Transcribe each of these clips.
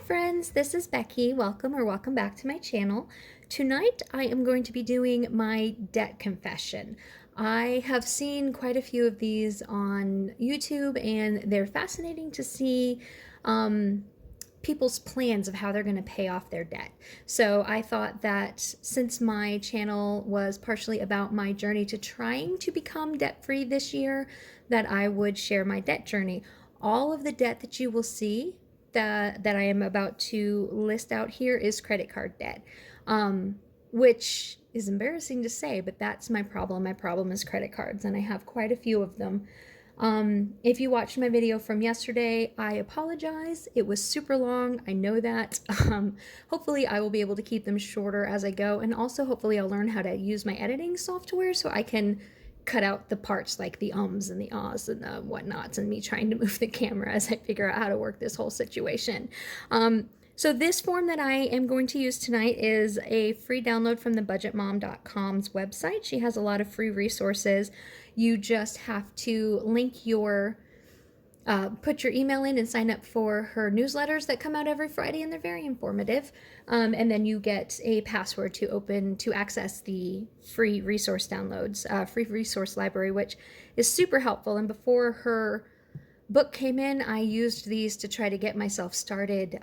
friends, this is Becky. Welcome back to my channel. Tonight I am going to be doing my debt confession. I have seen quite a few of these on YouTube and they're fascinating to see people's plans of how they're going to pay off their debt. So I thought that since my channel was partially about my journey to trying to become debt-free this year, that I would share my debt journey. All of the debt that you will see that I am about to list out here is credit card debt, which is embarrassing to say, but that's my problem. My problem is credit cards, and I have quite a few of them. If you watched my video from yesterday, I apologize. It was super long. I know that. Hopefully I will be able to keep them shorter as I go, and also hopefully I'll learn how to use my editing software so I can cut out the parts like the ums and the ahs and the whatnots and me trying to move the camera as I figure out how to work this whole situation. So this form that I am going to use tonight is a free download from the budgetmom.com's website. She has a lot of free resources. You just have to link your put your email in and sign up for her newsletters that come out every Friday, and they're very informative. And then you get a password to access the free resource downloads, free resource library, which is super helpful. And before her book came in, I used these to try to get myself started,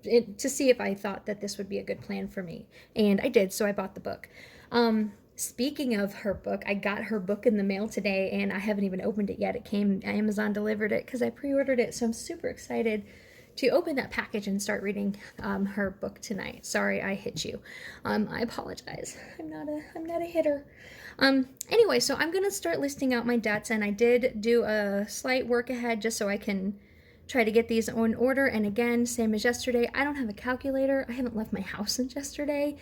to see if I thought that this would be a good plan for me. And I did, so I bought the book. Speaking of her book, I got her book in the mail today and I haven't even opened it yet. It came, Amazon delivered it because I pre-ordered it, so I'm super excited to open that package and start reading her book tonight. Sorry I hit you. I apologize. I'm not a hitter. Anyway, so I'm gonna start listing out my debts, and I did do a slight work ahead just so I can try to get these in order. And again, same as yesterday, I don't have a calculator. I haven't left my house since yesterday.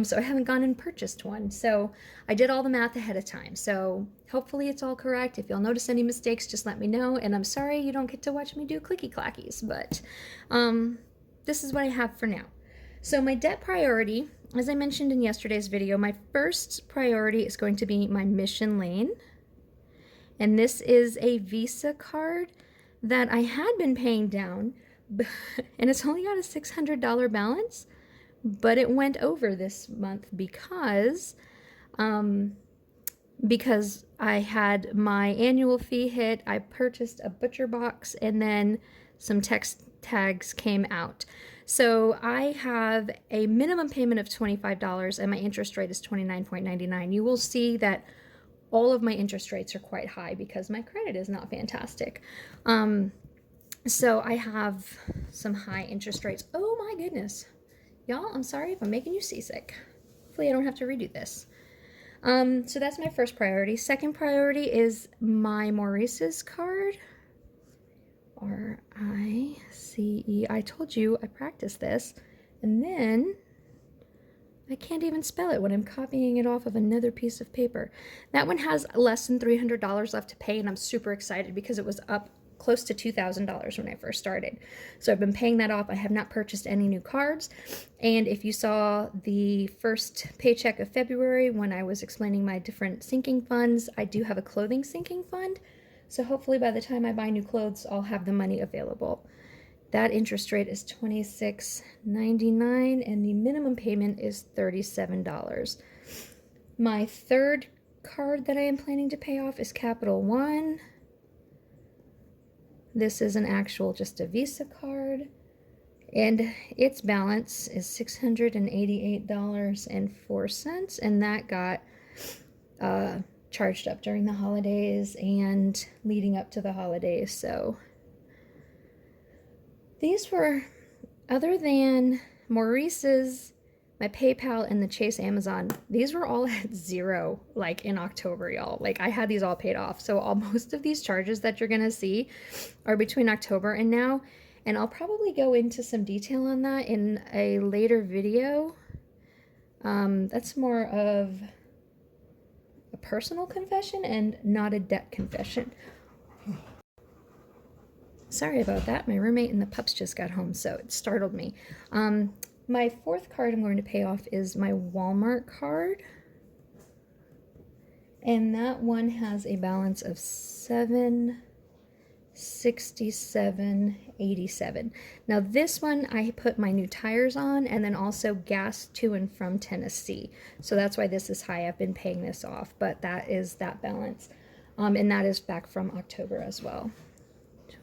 So I haven't gone and purchased one. So I did all the math ahead of time. So hopefully it's all correct. If you'll notice any mistakes, just let me know. And I'm sorry you don't get to watch me do clicky clackies, but this is what I have for now. So my debt priority, as I mentioned in yesterday's video, my first priority is going to be my Mission Lane. And this is a Visa card that I had been paying down, and it's only got a $600 balance. But it went over this month because I had my annual fee hit. I purchased a butcher box, and then some text tags came out. So I have a minimum payment of $25 and my interest rate is 29.99. You will see that all of my interest rates are quite high because my credit is not fantastic. So I have some high interest rates. Oh my goodness. Y'all, I'm sorry if I'm making you seasick. Hopefully I don't have to redo this. So that's my first priority. Second priority is my Maurice's card. R-I-C-E. I told you I practiced this. And then I can't even spell it when I'm copying it off of another piece of paper. That one has less than $300 left to pay, and I'm super excited because it was up close to $2,000 when I first started. So I've been paying that off. I have not purchased any new cards. And if you saw the first paycheck of February when I was explaining my different sinking funds, I do have a clothing sinking fund. So hopefully by the time I buy new clothes, I'll have the money available. That interest rate is $26.99 and the minimum payment is $37. My third card that I am planning to pay off is Capital One. This is an actual, just a Visa card, and its balance is $688.04, and that got charged up during the holidays and leading up to the holidays. So these were, other than Maurice's, my PayPal, and the Chase Amazon, these were all at zero, like in October, y'all. Like I had these all paid off. So most of these charges that you're gonna see are between October and now. And I'll probably go into some detail on that in a later video. That's more of a personal confession and not a debt confession. Sorry about that. My roommate and the pups just got home, so it startled me. My fourth card I'm going to pay off is my Walmart card. And that one has a balance of $7 $67.87. Now this one I put my new tires on and then also gas to and from Tennessee. So that's why this is high. I've been paying this off, but that is that balance. And that is back from October as well.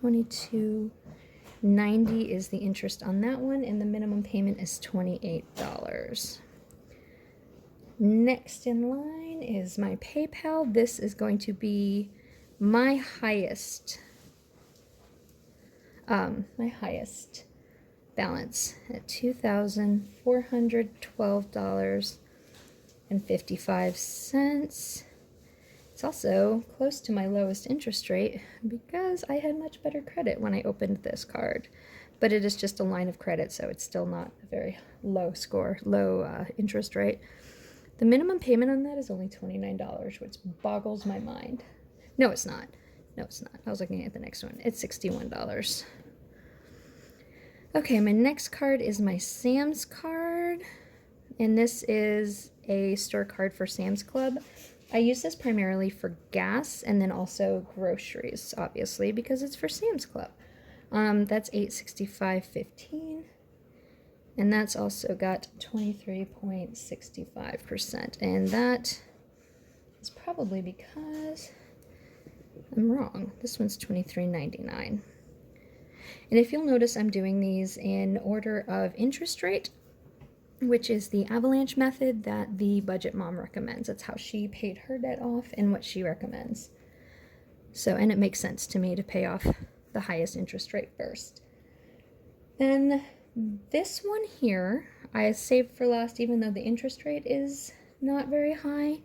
$22.90 is the interest on that one, and the minimum payment is $28. Next in line is my PayPal. This is going to be my highest balance at $2,412.55. It's also close to my lowest interest rate because I had much better credit when I opened this card. But it is just a line of credit, so it's still not a very low interest rate. The minimum payment on that is only $29, which boggles my mind. No, it's not. No, it's not. I was looking at the next one. It's $61. Okay, my next card is my Sam's card, and this is a store card for Sam's Club. I use this primarily for gas and then also groceries, obviously, because it's for Sam's Club. That's $865.15. And that's also got 23.65%. And that is probably because I'm wrong. This one's $23.99. And if you'll notice, I'm doing these in order of interest rate, which is the avalanche method that the budget mom recommends. That's how she paid her debt off and what she recommends. So, and it makes sense to me to pay off the highest interest rate first. Then this one here, I saved for last, even though the interest rate is not very high,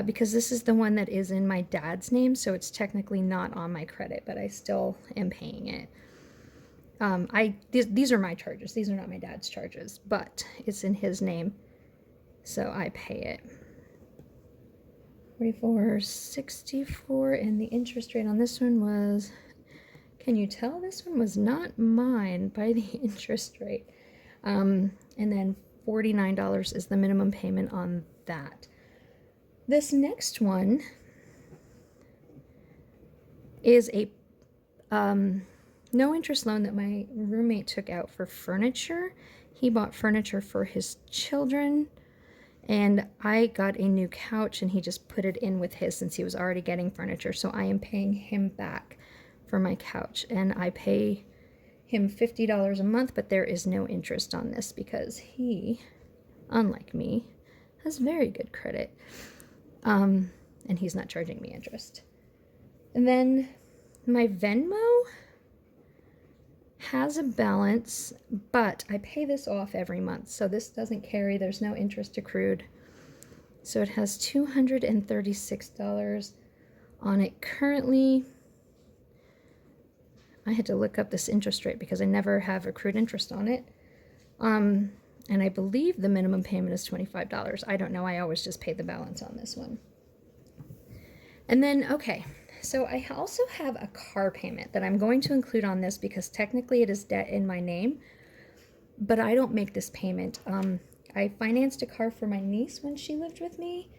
because this is the one that is in my dad's name, so it's technically not on my credit, but I still am paying it. These are my charges. These are not my dad's charges, but it's in his name, so I pay it. $44.64, and the interest rate on this one was, can you tell this one was not mine by the interest rate? And then $49 is the minimum payment on that. This next one is a no interest loan that my roommate took out for furniture. He bought furniture for his children, and I got a new couch and he just put it in with his since he was already getting furniture. So I am paying him back for my couch, and I pay him $50 a month, but there is no interest on this because he, unlike me, has very good credit. And he's not charging me interest. And then my Venmo has a balance, but I pay this off every month, so this doesn't carry, there's no interest accrued. So it has $236 on it currently. I had to look up this interest rate because I never have accrued interest on it. And I believe the minimum payment is $25. I don't know, I always just pay the balance on this one. And then, okay, so I also have a car payment that I'm going to include on this because technically it is debt in my name, but I don't make this payment. I financed a car for my niece when she lived with me,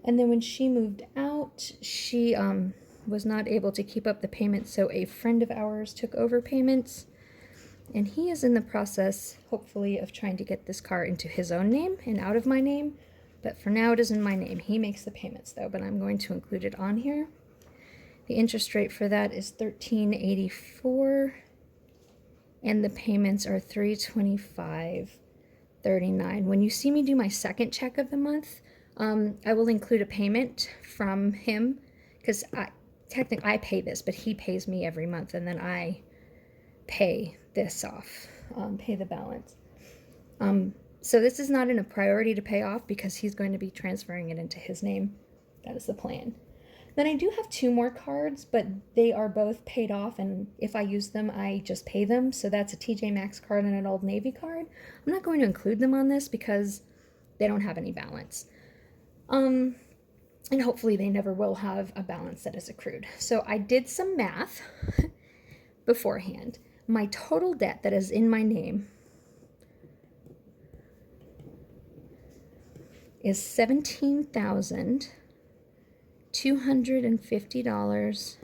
and then when she moved out, she was not able to keep up the payment, so a friend of ours took over payments, and he is in the process, hopefully, of trying to get this car into his own name and out of my name, but for now it is in my name. He makes the payments though, but I'm going to include it on here. The interest rate for that is $13.84, and the payments are $325.39. When you see me do my second check of the month, I will include a payment from him because technically I pay this, but he pays me every month, and then I pay this off, pay the balance. So this is not in a priority to pay off because he's going to be transferring it into his name. That is the plan. Then I do have two more cards, but they are both paid off, and if I use them, I just pay them. So that's a TJ Maxx card and an Old Navy card. I'm not going to include them on this because they don't have any balance. And hopefully they never will have a balance that is accrued. So I did some math beforehand. My total debt that is in my name is $17,250.85.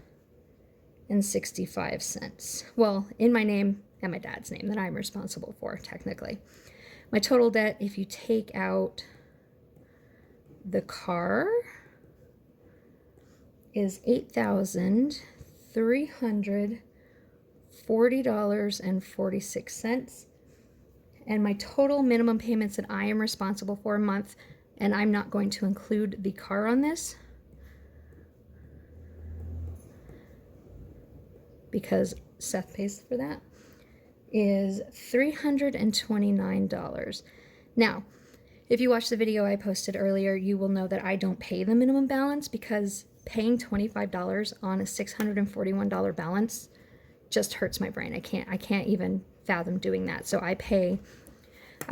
Well, in my name and my dad's name that I'm responsible for, technically. My total debt, if you take out the car, is $8,340.46. And my total minimum payments that I am responsible for a month, and I'm not going to include the car on this because Seth pays for that, is $329. Now, if you watched the video I posted earlier, you will know that I don't pay the minimum balance because paying $25 on a $641 balance just hurts my brain. I can't even fathom doing that. So I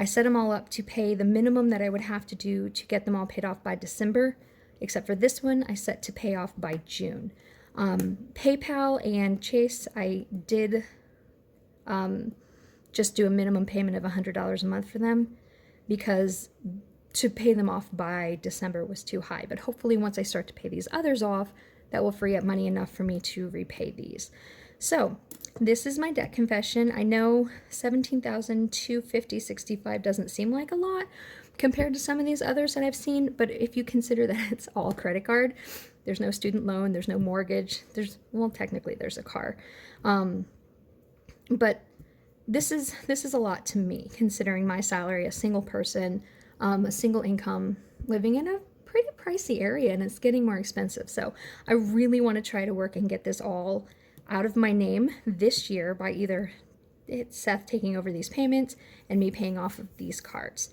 set them all up to pay the minimum that I would have to do to get them all paid off by December, except for this one I set to pay off by June. PayPal and Chase, I did just do a minimum payment of $100 a month for them because to pay them off by December was too high. But hopefully once I start to pay these others off, that will free up money enough for me to repay these. So this is my debt confession. I know $17,250.65 doesn't seem like a lot compared to some of these others that I've seen, but if you consider that it's all credit card, there's no student loan, there's no mortgage, well, technically there's a car. But this is a lot to me, considering my salary, a single person, a single income, living in a pretty pricey area, and it's getting more expensive. So I really want to try to work and get this all out of my name this year by either Seth taking over these payments and me paying off of these cards.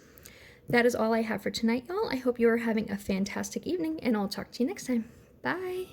That is all I have for tonight, y'all. I hope you are having a fantastic evening, and I'll talk to you next time. Bye.